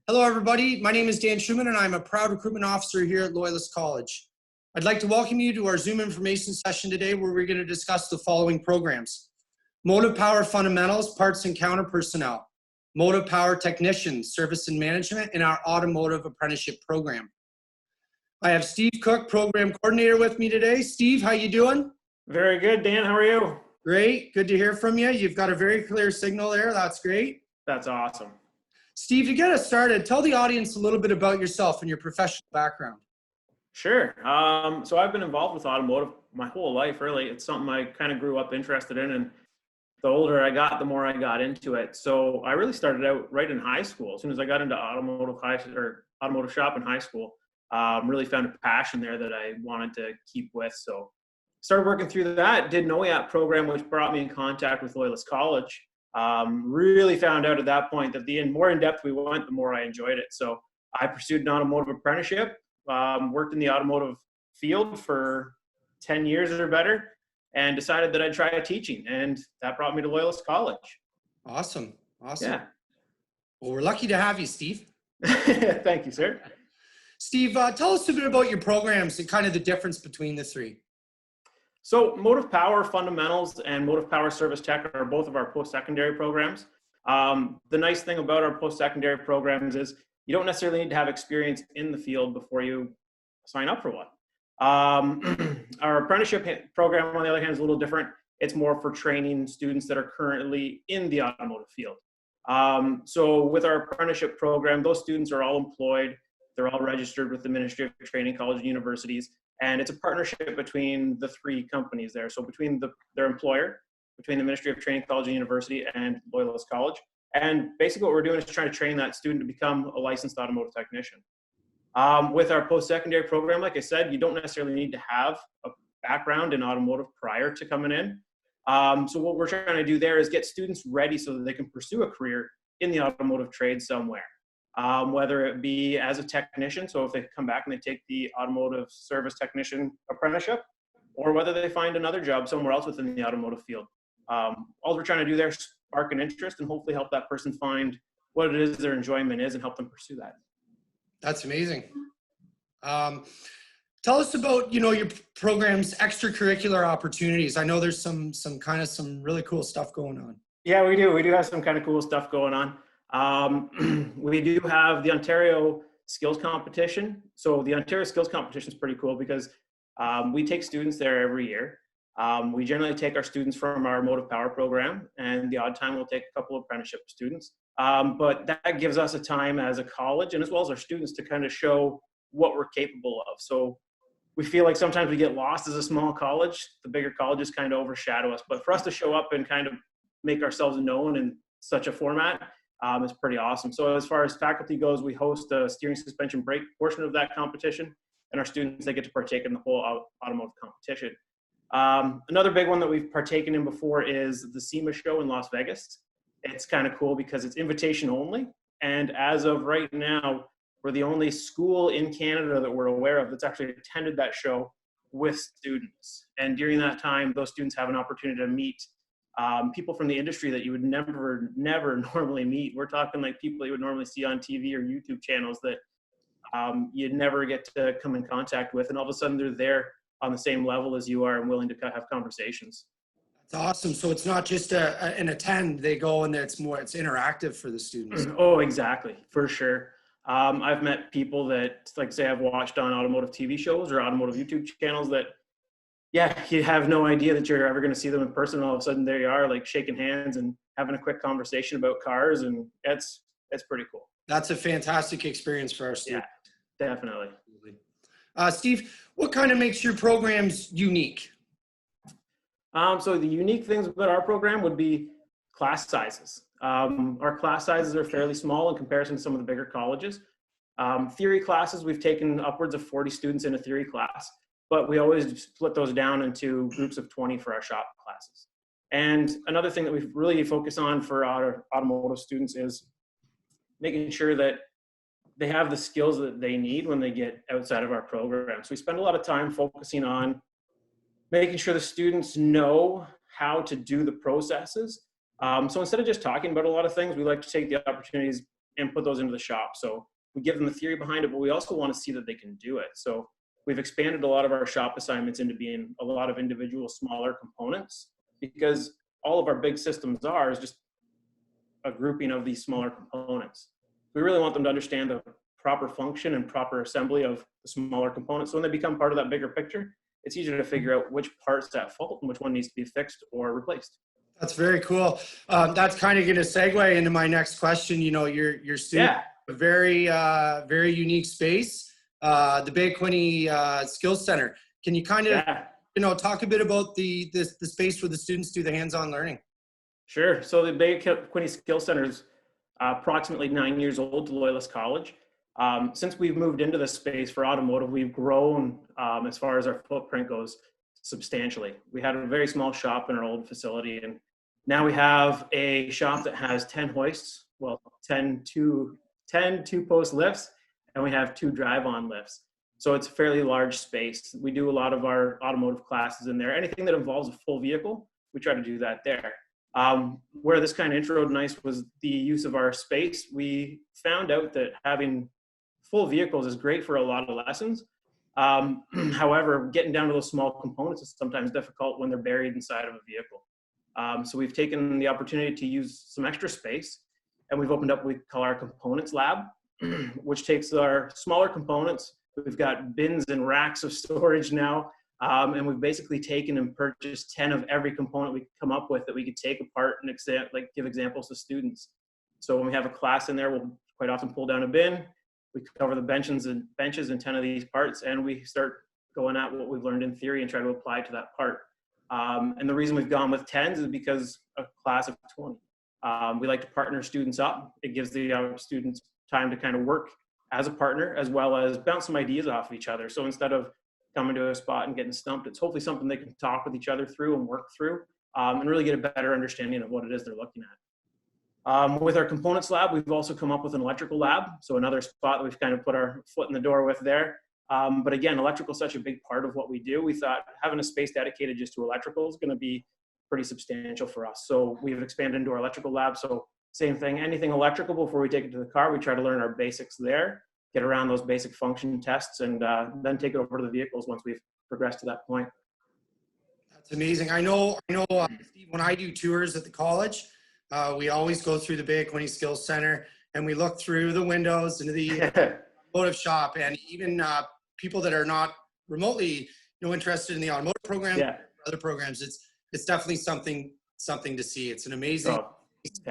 Hello, everybody. My name is Dan Schumann, and I'm a proud recruitment officer here at Loyalist College. I'd like to welcome you to our Zoom information session today, where we're going to discuss the following programs: Motive Power Fundamentals, Parts and Counter Personnel; Motive Power Technician, Service and Management, and our Automotive Apprenticeship Program. I have Steve Cook, Program Coordinator, with me today. Steve, how you doing? Very good, Dan. How are you? Great. Good to hear from you. You've got a very clear signal there. That's great. That's awesome. Steve, to get us started, tell the audience a little bit about yourself and your professional background. Sure. So I've been involved with automotive my whole life, really. It's something I kind of grew up interested in, and the older I got, the more I got into it. So I really started out right in high school. As soon as I got into automotive shop in high school, really found a passion there that I wanted to keep with. So started working through that, did an OEAP program, which brought me in contact with Loyalist College. Really found out at that point that the more in depth we went, the more I enjoyed it. So I pursued an automotive apprenticeship, worked in the automotive field for 10 years or better, and decided that I'd try teaching. And that brought me to Loyalist College. Awesome. Awesome. Yeah. Well, we're lucky to have you, Steve. Thank you, sir. Steve, tell us a bit about your programs and kind of the difference between the three. So Motive Power Fundamentals and Motive Power Service Tech are both of our post-secondary programs. The nice thing about our post-secondary programs is you don't necessarily need to have experience in the field before you sign up for one. Our apprenticeship program, on the other hand, is a little different. It's more for training students that are currently in the automotive field. So with our apprenticeship program, those students are all employed. They're all registered with the Ministry of Training Colleges and Universities. And it's a partnership between the three companies there. So between their employer, between the Ministry of Training College and University, and Loyalist College. And basically what we're doing is trying to train that student to become a licensed automotive technician. With our post-secondary program, like I said, you don't necessarily need to have a background in automotive prior to coming in. So what we're trying to do there is get students ready so that they can pursue a career in the automotive trade somewhere. Whether it be as a technician, so if they come back and they take the automotive service technician apprenticeship, or whether they find another job somewhere else within the automotive field. All we're trying to do there is spark an interest and hopefully help that person find what it is their enjoyment is and help them pursue that. That's amazing. Tell us about, your program's extracurricular opportunities. I know there's some really cool stuff going on. Yeah, we do. We do have some kind of cool stuff going on. We do have the Ontario Skills Competition. So the Ontario Skills Competition is pretty cool because we take students there every year. We generally take our students from our Motive Power program, and the odd time we'll take a couple of apprenticeship students. But that gives us a time as a college, and as well as our students, to kind of show what we're capable of. So we feel like sometimes we get lost as a small college. The bigger colleges kind of overshadow us. But for us to show up and kind of make ourselves known in such a format, is pretty awesome. So as far as faculty goes, we host a steering, suspension, brake portion of that competition, and our students, they get to partake in the whole automotive competition. Another big one that we've partaken in before is the SEMA show in Las Vegas. It's kind of cool because it's invitation only, and as of right now, we're the only school in Canada that we're aware of that's actually attended that show with students. And during that time, those students have an opportunity to meet people from the industry that you would never normally meet. We're talking like people you would normally see on TV or YouTube channels that you'd never get to come in contact with. And all of a sudden they're there on the same level as you are and willing to have conversations. That's awesome. So it's not just an attend, they go and it's interactive for the students. Oh, exactly. For sure. I've met people that, like, say, I've watched on automotive TV shows or automotive YouTube channels that, yeah, you have no idea that you're ever going to see them in person. And all of a sudden there you are, like, shaking hands and having a quick conversation about cars. And it's pretty cool. That's a fantastic experience for our students. Yeah, definitely. Steve, what kind of makes your programs unique? So the unique things about our program would be class sizes. Our class sizes are fairly small in comparison to some of the bigger colleges. Theory classes, we've taken upwards of 40 students in a theory class, but we always split those down into groups of 20 for our shop classes. And another thing that we really focus on for our automotive students is making sure that they have the skills that they need when they get outside of our program. So we spend a lot of time focusing on making sure the students know how to do the processes. So instead of just talking about a lot of things, we like to take the opportunities and put those into the shop. So we give them the theory behind it, but we also want to see that they can do it. So we've expanded a lot of our shop assignments into being a lot of individual smaller components, because all of our big systems is just a grouping of these smaller components. We really want them to understand the proper function and proper assembly of the smaller components. So when they become part of that bigger picture, it's easier to figure out which part's at fault and which one needs to be fixed or replaced. That's very cool. That's kind of going to segue into my next question. You know, your student, a very, very unique space, the Bay Quinte Skills Center. Can you kind of, you know, talk a bit about the space where the students do the hands-on learning? Sure. So the Bay Quinte Skills Center is approximately 9 years old to Loyalist College. Since we've moved into this space for automotive, we've grown as far as our footprint goes substantially. We had a very small shop in our old facility, and now we have a shop that has 10 hoists, well, 10 two-post lifts, and we have 2 drive-on lifts. So it's a fairly large space. We do a lot of our automotive classes in there. Anything that involves a full vehicle, we try to do that there. Where this kind of introed nice was the use of our space. We found out that having full vehicles is great for a lot of lessons. However, getting down to those small components is sometimes difficult when they're buried inside of a vehicle. So we've taken the opportunity to use some extra space, and we've opened up what we call our components lab, which takes our smaller components. We've got bins and racks of storage now, and we've basically taken and purchased 10 of every component we come up with that we could take apart and give examples to students. So when we have a class in there, we'll quite often pull down a bin. We cover the benches in 10 of these parts, and we start going at what we've learned in theory and try to apply to that part. And the reason we've gone with 10s is because a class of 20. We like to partner students up. It gives the students time to kind of work as a partner, as well as bounce some ideas off of each other. So instead of coming to a spot and getting stumped, it's hopefully something they can talk with each other through and work through, and really get a better understanding of what it is they're looking at. With our components lab, we've also come up with an electrical lab. So another spot that we've kind of put our foot in the door with there. But again, electrical is such a big part of what we do. We thought having a space dedicated just to electrical is going to be pretty substantial for us. So we've expanded into our electrical lab. So same thing, anything electrical before we take it to the car, we try to learn our basics there, get around those basic function tests, and then take it over to the vehicles once we've progressed to that point. That's amazing. I know, Steve, when I do tours at the college, we always go through the Bay Quinte Skills Center, and we look through the windows into the automotive shop, and even people that are not remotely, interested in the automotive program, other programs. It's definitely something to see. It's an amazing. It's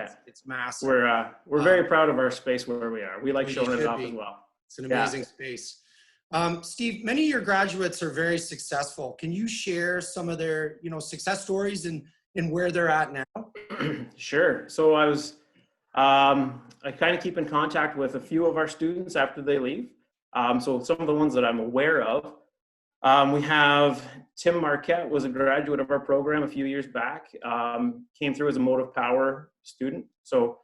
massive. We're very proud of our space where we are. We like showing it off as well. It's an amazing space. Steve, many of your graduates are very successful. Can you share some of their, success stories and where they're at now? Sure. So I kind of keep in contact with a few of our students after they leave. So some of the ones that I'm aware of, we have Tim Marquette, was a graduate of our program a few years back, came through as a Motive Power student. So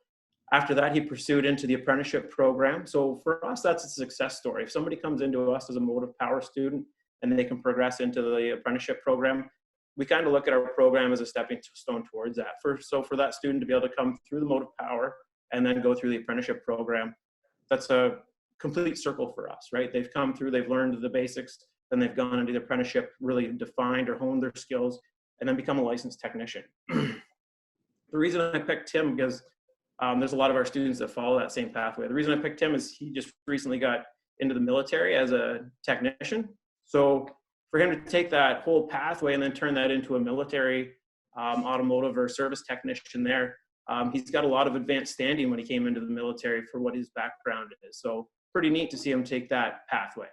after that, he pursued into the apprenticeship program. So for us, that's a success story. If somebody comes into us as a Motive Power student and they can progress into the apprenticeship program, we kind of look at our program as a stepping stone towards that. So for that student to be able to come through the Motive Power and then go through the apprenticeship program, that's a complete circle for us, right? They've come through, they've learned the basics, then they've gone into the apprenticeship, really defined or honed their skills, and then become a licensed technician. The reason I picked Tim, because there's a lot of our students that follow that same pathway. The reason I picked him is he just recently got into the military as a technician. So for him to take that whole pathway and then turn that into a military automotive or service technician there, he's got a lot of advanced standing when he came into the military for what his background is. So pretty neat to see him take that pathway.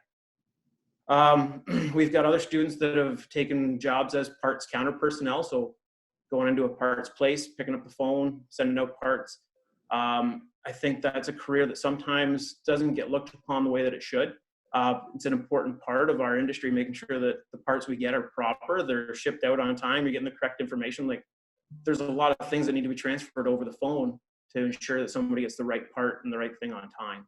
We've got other students that have taken jobs as parts counter personnel. So going into a parts place, picking up the phone, sending out parts. I think that's a career that sometimes doesn't get looked upon the way that it should. It's an important part of our industry, making sure that the parts we get are proper, they're shipped out on time, you're getting the correct information. Like there's a lot of things that need to be transferred over the phone to ensure that somebody gets the right part and the right thing on time.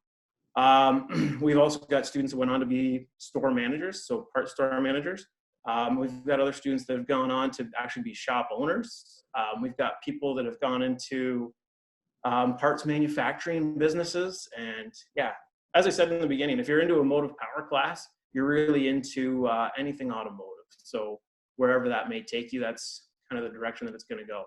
We've also got students that went on to be store managers, so part store managers. We've got other students that have gone on to actually be shop owners. We've got people that have gone into parts manufacturing businesses. And yeah, as I said in the beginning, if you're into a motive power class, you're really into anything automotive. So wherever that may take you, that's kind of the direction that it's going to go.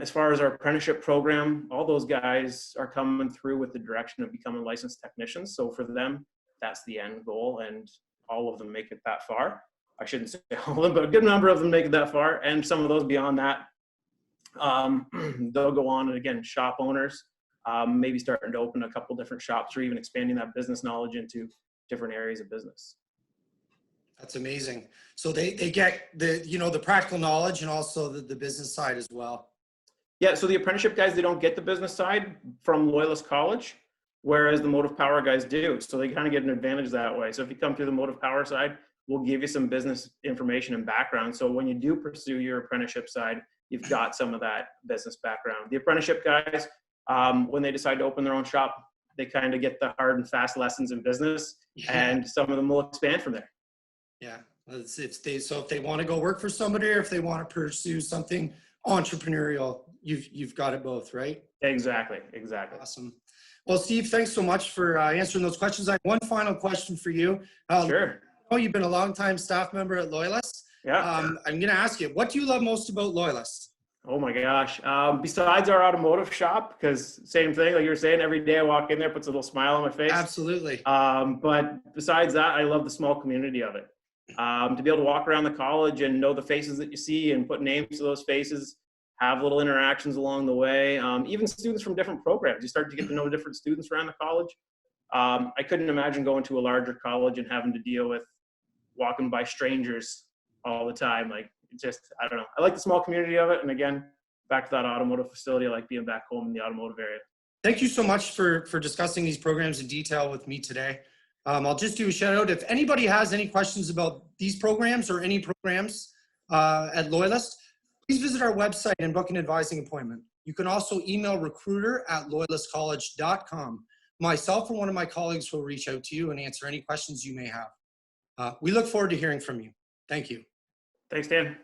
As far as our apprenticeship program, all those guys are coming through with the direction of becoming licensed technicians. So for them, that's the end goal, and all of them make it that far. I shouldn't say all of them, but a good number of them make it that far. And some of those beyond that, they'll go on and again, shop owners, maybe starting to open a couple different shops or even expanding that business knowledge into different areas of business. That's amazing. So they get the, the practical knowledge and also the business side as well. Yeah, so the apprenticeship guys, they don't get the business side from Loyalist College, whereas the motive power guys do. So they kind of get an advantage that way. So if you come through the motive power side, we'll give you some business information and background. So when you do pursue your apprenticeship side, you've got some of that business background. The apprenticeship guys, when they decide to open their own shop, they kind of get the hard and fast lessons in business, and some of them will expand from there. Yeah, if they want to go work for somebody, or if they want to pursue something entrepreneurial, you've got it both, right? Exactly. Awesome. Well, Steve, thanks so much for answering those questions. I have one final question for you. Sure. I know you've been a longtime staff member at Loyalist. Yeah. I'm going to ask you, what do you love most about Loyalist? Oh my gosh. Besides our automotive shop, because same thing, like you were saying, every day I walk in there, puts a little smile on my face. Absolutely. But besides that, I love the small community of it. To be able to walk around the college and know the faces that you see and put names to those faces, have little interactions along the way. Even students from different programs, you start to get to know different students around the college. I couldn't imagine going to a larger college and having to deal with walking by strangers all the time. Like, just, I don't know. I like the small community of it. And again, back to that automotive facility, I like being back home in the automotive area. Thank you so much for discussing these programs in detail with me today. I'll just do a shout out. If anybody has any questions about these programs or any programs at Loyalist, please visit our website and book an advising appointment. You can also email recruiter@loyalistcollege.com. Myself or one of my colleagues will reach out to you and answer any questions you may have. We look forward to hearing from you. Thank you. Thanks, Dan.